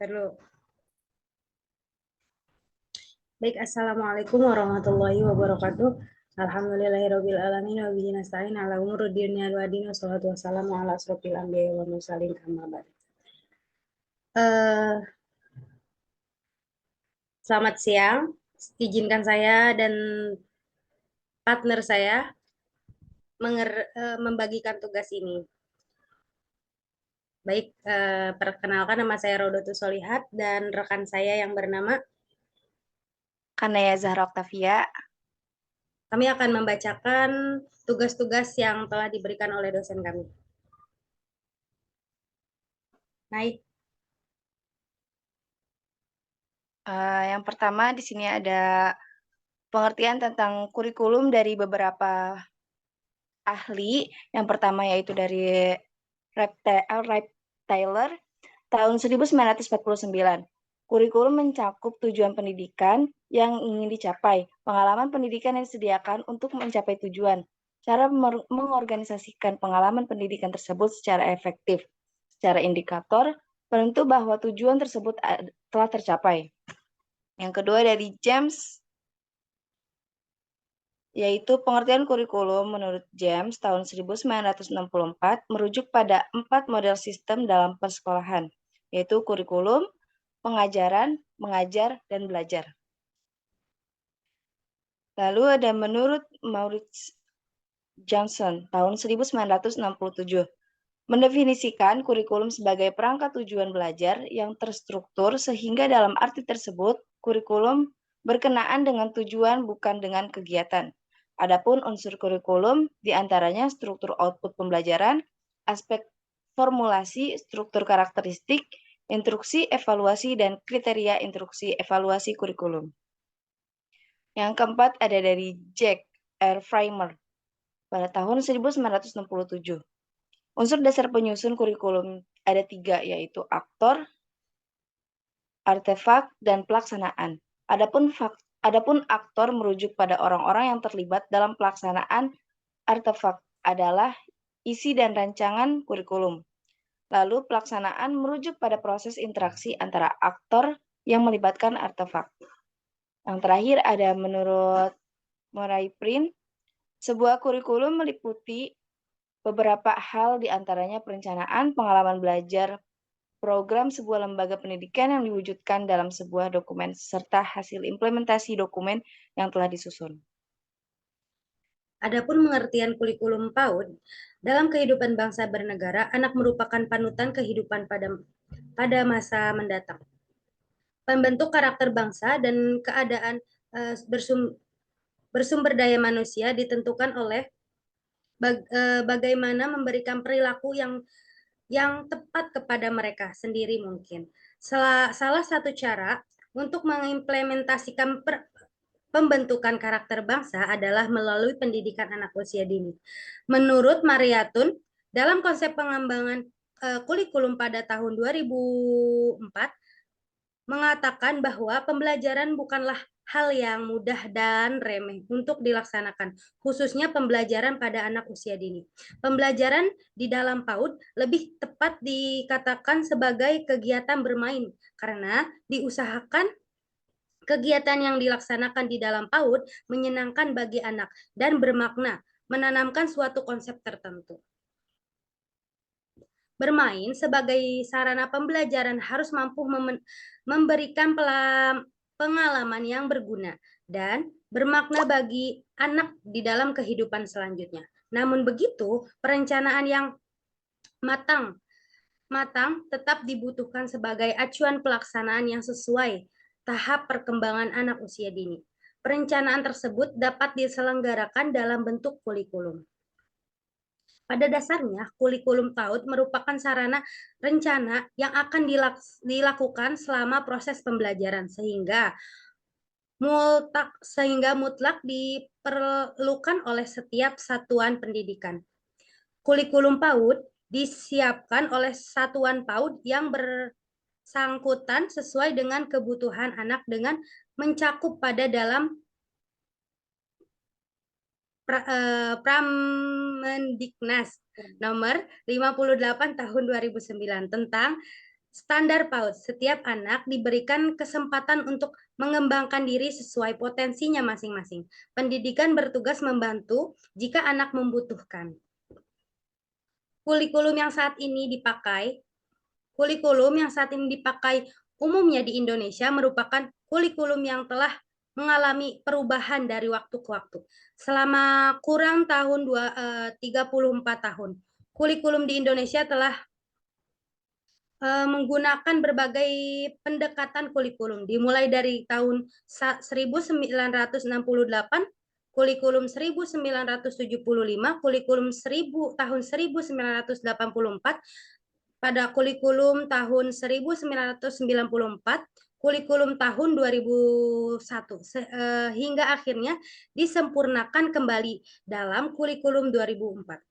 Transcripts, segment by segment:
Perlu. Baik, Assalamualaikum warahmatullahi wabarakatuh. Alhamdulillahirabbil alamin wa bihi nasta'in ala umuri dunya wal din wassalatu wassalamu ala asrofil anbiya'i wal mursalin amma ba'd. Eh, Selamat siang. Izinkan saya dan partner saya membagikan tugas ini. Baik, perkenalkan nama saya Rodotus Solihat dan rekan saya yang bernama Kanaya Zahra Oktavia. Kami akan membacakan tugas-tugas yang telah diberikan oleh dosen kami. Baik. Yang pertama di sini ada pengertian tentang kurikulum dari beberapa ahli. Yang pertama yaitu dari Wright Taylor tahun 1949. Kurikulum mencakup tujuan pendidikan yang ingin dicapai, pengalaman pendidikan yang disediakan untuk mencapai tujuan, cara mengorganisasikan pengalaman pendidikan tersebut secara efektif, secara indikator, penentu bahwa tujuan tersebut telah tercapai. Yang kedua dari James, yaitu pengertian kurikulum menurut James tahun 1964 merujuk pada 4 model sistem dalam persekolahan, yaitu kurikulum, pengajaran, mengajar, dan belajar. Lalu ada menurut Maurice Johnson tahun 1967, mendefinisikan kurikulum sebagai perangkat tujuan belajar yang terstruktur sehingga dalam arti tersebut, kurikulum berkenaan dengan tujuan bukan dengan kegiatan. Adapun unsur kurikulum diantaranya struktur output pembelajaran, aspek formulasi, struktur karakteristik, instruksi, evaluasi, dan kriteria instruksi evaluasi kurikulum. Yang keempat ada dari Jack R. Framer pada tahun 1967. Unsur dasar penyusun kurikulum ada 3, yaitu aktor, artefak, dan pelaksanaan. Adapun aktor merujuk pada orang-orang yang terlibat dalam pelaksanaan. Artefak adalah isi dan rancangan kurikulum. Lalu pelaksanaan merujuk pada proses interaksi antara aktor yang melibatkan artefak. Yang terakhir ada menurut Murray Print, sebuah kurikulum meliputi beberapa hal diantaranya perencanaan, pengalaman belajar, program sebuah lembaga pendidikan yang diwujudkan dalam sebuah dokumen, serta hasil implementasi dokumen yang telah disusun. Adapun pengertian kurikulum PAUD, dalam kehidupan bangsa bernegara, anak merupakan panutan kehidupan pada masa mendatang. Pembentuk karakter bangsa dan keadaan bersumber daya manusia ditentukan oleh bagaimana memberikan perilaku yang tepat kepada mereka sendiri mungkin. Salah satu cara untuk mengimplementasikan pembentukan karakter bangsa adalah melalui pendidikan anak usia dini. Menurut Mariatun, dalam konsep pengembangan kurikulum pada tahun 2004, mengatakan bahwa pembelajaran bukanlah hal yang mudah dan remeh untuk dilaksanakan, khususnya pembelajaran pada anak usia dini. Pembelajaran di dalam PAUD lebih tepat dikatakan sebagai kegiatan bermain, karena diusahakan kegiatan yang dilaksanakan di dalam PAUD menyenangkan bagi anak dan bermakna, menanamkan suatu konsep tertentu. Bermain sebagai sarana pembelajaran harus mampu memberikan pengalaman yang berguna dan bermakna bagi anak di dalam kehidupan selanjutnya. Namun begitu, perencanaan yang matang tetap dibutuhkan sebagai acuan pelaksanaan yang sesuai tahap perkembangan anak usia dini. Perencanaan tersebut dapat diselenggarakan dalam bentuk kurikulum. Pada dasarnya, kurikulum PAUD merupakan sarana rencana yang akan dilakukan selama proses pembelajaran sehingga mutlak diperlukan oleh setiap satuan pendidikan. Kurikulum PAUD disiapkan oleh satuan PAUD yang bersangkutan sesuai dengan kebutuhan anak dengan mencakup pada dalam Pramendiknas nomor 58 tahun 2009 tentang Standar PAUD, setiap anak diberikan kesempatan untuk mengembangkan diri sesuai potensinya masing-masing. Pendidikan bertugas membantu jika anak membutuhkan. Kurikulum yang saat ini dipakai umumnya di Indonesia merupakan kurikulum yang telah mengalami perubahan dari waktu ke waktu. Selama kurang 34 tahun, kurikulum di Indonesia telah menggunakan berbagai pendekatan kurikulum, dimulai dari tahun 1968, kurikulum 1975, kurikulum tahun 1984, pada kurikulum tahun 1994, kurikulum tahun 2001, hingga akhirnya disempurnakan kembali dalam kurikulum 2004.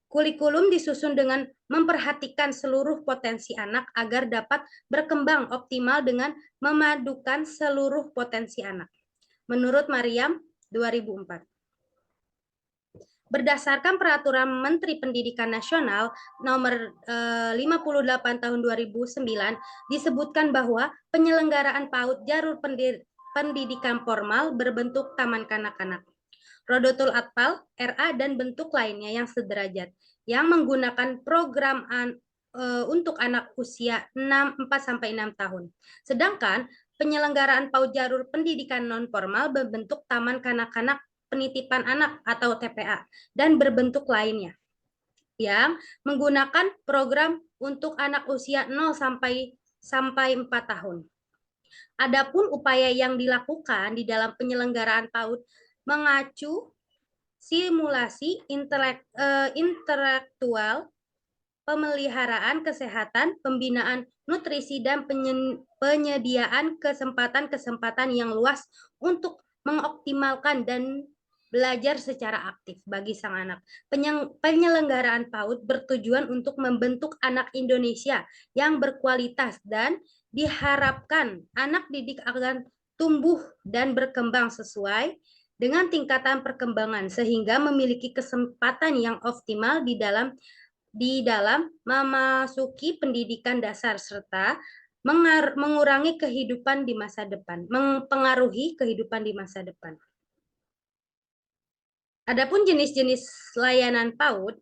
Kurikulum disusun dengan memperhatikan seluruh potensi anak agar dapat berkembang optimal dengan memadukan seluruh potensi anak. Menurut Mariam, 2004. Berdasarkan Peraturan Menteri Pendidikan Nasional Nomor 58 Tahun 2009, disebutkan bahwa penyelenggaraan PAUD jalur pendidikan formal berbentuk taman kanak-kanak, Rodotul Atfal, RA, dan bentuk lainnya yang sederajat, yang menggunakan program untuk anak usia 4-6 tahun. Sedangkan penyelenggaraan PAUD jalur pendidikan non-formal berbentuk taman kanak-kanak penitipan anak atau TPA dan berbentuk lainnya yang menggunakan program untuk anak usia 0 sampai 4 tahun. Adapun upaya yang dilakukan di dalam penyelenggaraan PAUD mengacu simulasi intelektual, pemeliharaan kesehatan, pembinaan nutrisi, dan penyediaan kesempatan-kesempatan yang luas untuk mengoptimalkan dan belajar secara aktif bagi sang anak. Penyelenggaraan PAUD bertujuan untuk membentuk anak Indonesia yang berkualitas dan diharapkan anak didik akan tumbuh dan berkembang sesuai dengan tingkatan perkembangan sehingga memiliki kesempatan yang optimal di dalam memasuki pendidikan dasar serta mengurangi kehidupan di masa depan, mempengaruhi kehidupan di masa depan. Adapun jenis-jenis layanan PAUD,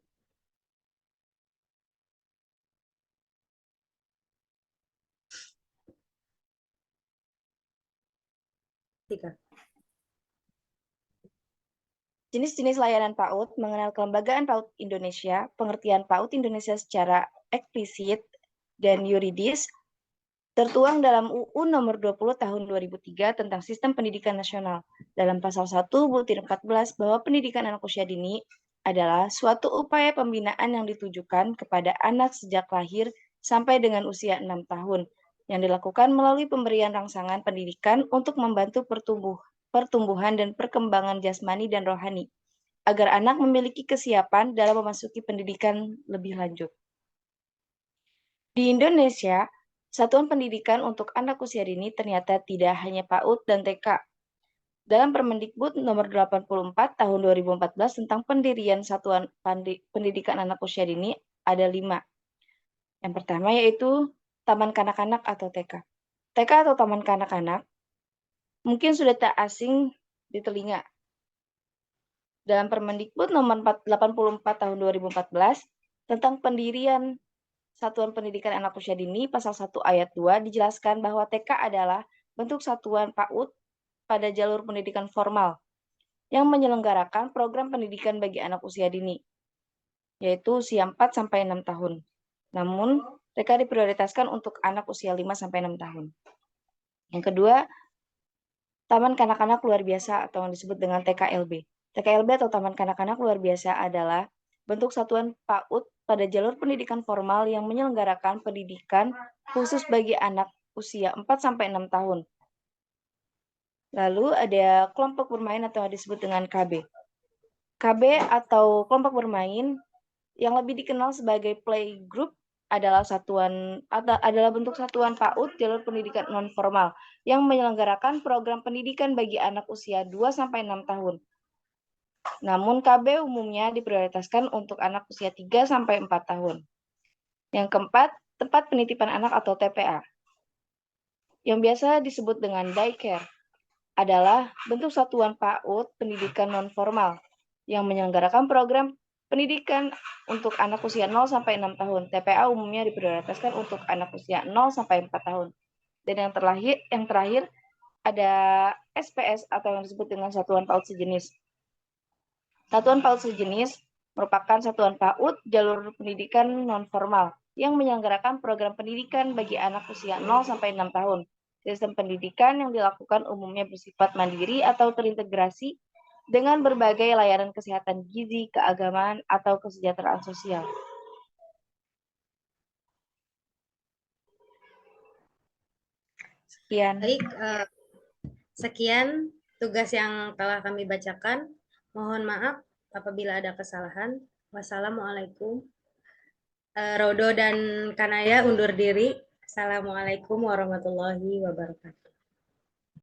Jenis-jenis layanan PAUD, mengenal kelembagaan PAUD Indonesia, pengertian PAUD Indonesia secara eksplisit dan yuridis, tertuang dalam UU Nomor 20 Tahun 2003 tentang Sistem Pendidikan Nasional. Dalam pasal 1 butir 14 bahwa pendidikan anak usia dini adalah suatu upaya pembinaan yang ditujukan kepada anak sejak lahir sampai dengan usia 6 tahun, yang dilakukan melalui pemberian rangsangan pendidikan untuk membantu pertumbuhan dan perkembangan jasmani dan rohani, agar anak memiliki kesiapan dalam memasuki pendidikan lebih lanjut. Di Indonesia, Satuan Pendidikan untuk Anak Usia Dini ternyata tidak hanya PAUD dan TK. Dalam Permendikbud Nomor 84 Tahun 2014 tentang pendirian Satuan Pendidikan Anak Usia Dini ada 5. Yang pertama yaitu Taman Kanak-Kanak atau TK. TK atau Taman Kanak-Kanak mungkin sudah tak asing di telinga. Dalam Permendikbud Nomor 84 Tahun 2014 tentang pendirian Satuan Pendidikan Anak Usia Dini, Pasal 1 Ayat 2, dijelaskan bahwa TK adalah bentuk satuan PAUD pada jalur pendidikan formal yang menyelenggarakan program pendidikan bagi anak usia dini, yaitu usia 4-6 tahun. Namun, TK diprioritaskan untuk anak usia 5-6 tahun. Yang kedua, Taman Kanak-Kanak Luar Biasa atau yang disebut dengan TKLB. TKLB atau Taman Kanak-Kanak Luar Biasa adalah bentuk satuan PAUD pada jalur pendidikan formal yang menyelenggarakan pendidikan khusus bagi anak usia 4-6 tahun. Lalu ada kelompok bermain atau yang disebut dengan KB. KB atau kelompok bermain yang lebih dikenal sebagai playgroup adalah bentuk satuan PAUD jalur pendidikan non formal yang menyelenggarakan program pendidikan bagi anak usia 2-6 tahun. Namun KB umumnya diprioritaskan untuk anak usia 3-4 tahun. Yang keempat, tempat penitipan anak atau TPA, yang biasa disebut dengan daycare, adalah bentuk satuan PAUD pendidikan non-formal yang menyelenggarakan program pendidikan untuk anak usia 0 sampai 6 tahun. TPA umumnya diprioritaskan untuk anak usia 0 sampai 4 tahun. Dan yang terakhir ada SPS atau yang disebut dengan satuan PAUD sejenis. Satuan PAUD sejenis merupakan satuan PAUD jalur pendidikan non-formal yang menyelenggarakan program pendidikan bagi anak usia 0 sampai 6 tahun. Sistem pendidikan yang dilakukan umumnya bersifat mandiri atau terintegrasi dengan berbagai layanan kesehatan gizi, keagamaan, atau kesejahteraan sosial. Sekian. Baik, sekian tugas yang telah kami bacakan. Mohon maaf apabila ada kesalahan. Wassalamualaikum. Rodo dan Kanaya undur diri. Assalamualaikum warahmatullahi wabarakatuh.